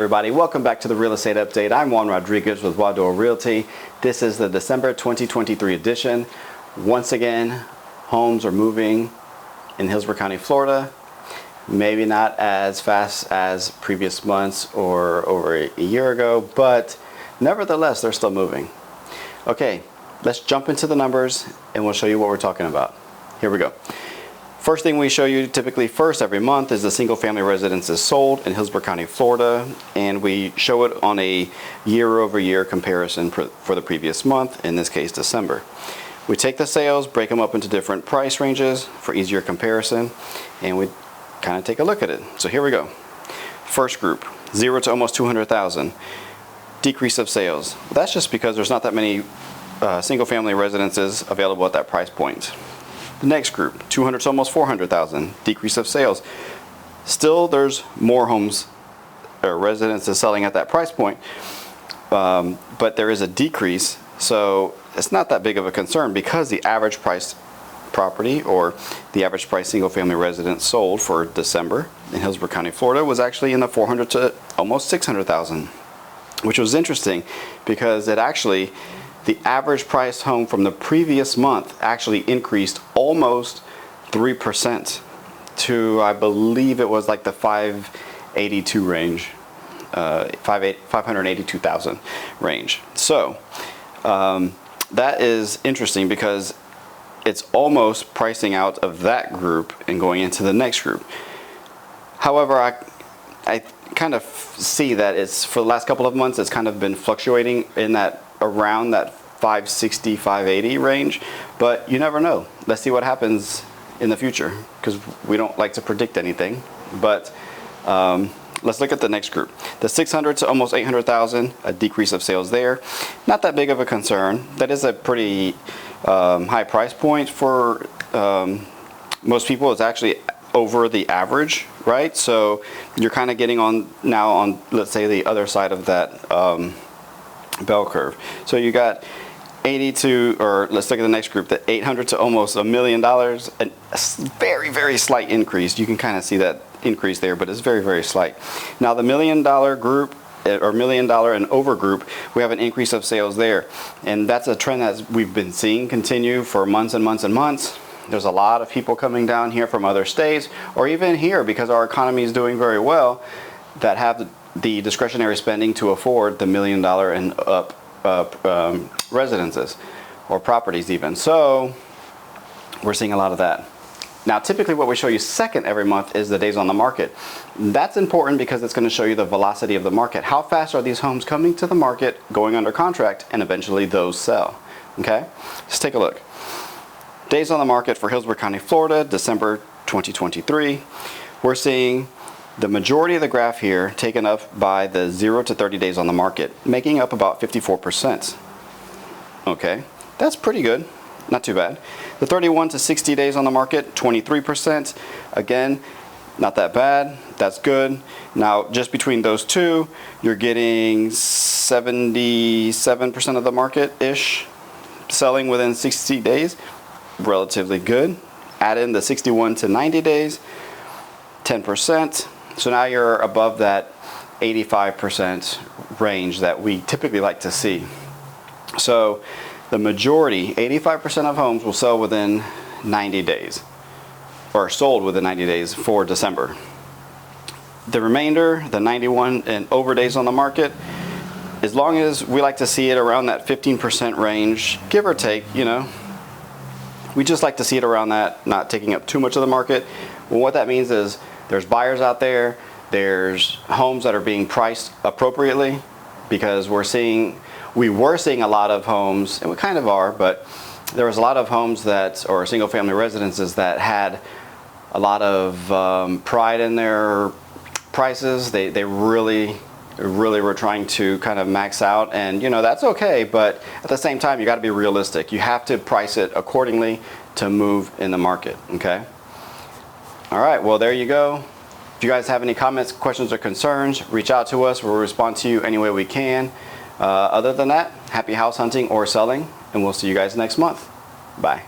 everybody, welcome back to the Real Estate Update. I'm Juan Rodriguez with Juador Realty. This is the December 2023 edition. Once again, homes are moving in Hillsborough County, Florida. Maybe not as fast as previous months or over a year ago, but nevertheless, they're still moving. Okay, let's jump into the numbers and we'll show you what we're talking about. Here we go. First thing we show you typically first every month is the single family residences sold in Hillsborough County, Florida, and we show it on a year-over-year comparison for the previous month, in this case December. We take the sales, break them up into different price ranges for easier comparison, and we kind of take a look at it. So here we go. First group, 0 to almost 200,000. Decrease of sales. That's just because there's not that many single family residences available at that price point. The next group, 200 to almost 400,000, decrease of sales. Still, there's more homes or residences selling at that price point, but there is a decrease, so it's not that big of a concern because the average price property or the average price single family residence sold for December in Hillsborough County, Florida was actually in the 400 to almost 600,000, which was interesting because it actually, the average price home from the previous month actually increased almost 3% to, I believe it was like the 582 range, 582,000 range. So that is interesting because it's almost pricing out of that group and going into the next group. However, I kind of see that it's, for the last couple of months, it's kind of been fluctuating in that, around that 560, 580 range, but you never know. Let's see what happens in the future because we don't like to predict anything. But let's look at the next group. The 600 to almost 800,000, a decrease of sales there. Not that big of a concern. That is a pretty high price point for most people. It's actually over the average, right? So you're kind of getting on now on, let's say, the other side of that bell curve. So you got 80 to, or let's look at the next group, the 800 to almost $1 million, a very, very slight increase. You can kind of see that increase there, but it's very, very slight. Now the $1 million group, or $1 million and over group, we have an increase of sales there. And that's a trend that we've been seeing continue for months and months and months. There's a lot of people coming down here from other states, or even here because our economy is doing very well, that have the discretionary spending to afford the $1 million and up residences or properties even. So we're seeing a lot of that. Now typically what we show you second every month is the days on the market. That's important because it's going to show you the velocity of the market. How fast are these homes coming to the market, going under contract, and eventually those sell. Okay, let's take a look. Days on the market for Hillsborough County, Florida, December 2023. We're seeing the majority of the graph here taken up by the 0 to 30 days on the market, making up about 54%. Okay, that's pretty good, not too bad. The 31 to 60 days on the market, 23%. Again, not that bad, that's good. Now, just between those two, you're getting 77% of the market-ish selling within 60 days, relatively good. Add in the 61 to 90 days, 10%. So now you're above that 85% range that we typically like to see. So the majority, 85% of homes will sell within 90 days, or sold within 90 days for December. The remainder, the 91 and over days on the market, as long as we like to see it around that 15% range, give or take, you know, we just like to see it around that, not taking up too much of the market. Well, what that means is there's buyers out there, there's homes that are being priced appropriately, because we were seeing a lot of homes, and we kind of are, but there was a lot of homes that, or single family residences that had a lot of pride in their prices. They really were trying to kind of max out, and you know, that's okay, but at the same time you got to be realistic. You have to price it accordingly to move in the market. Okay, all right, well, there you go. If you guys have any comments, questions, or concerns, reach out to us. We'll respond to you any way we can. Other than that, happy house hunting or selling, and we'll see you guys next month. Bye.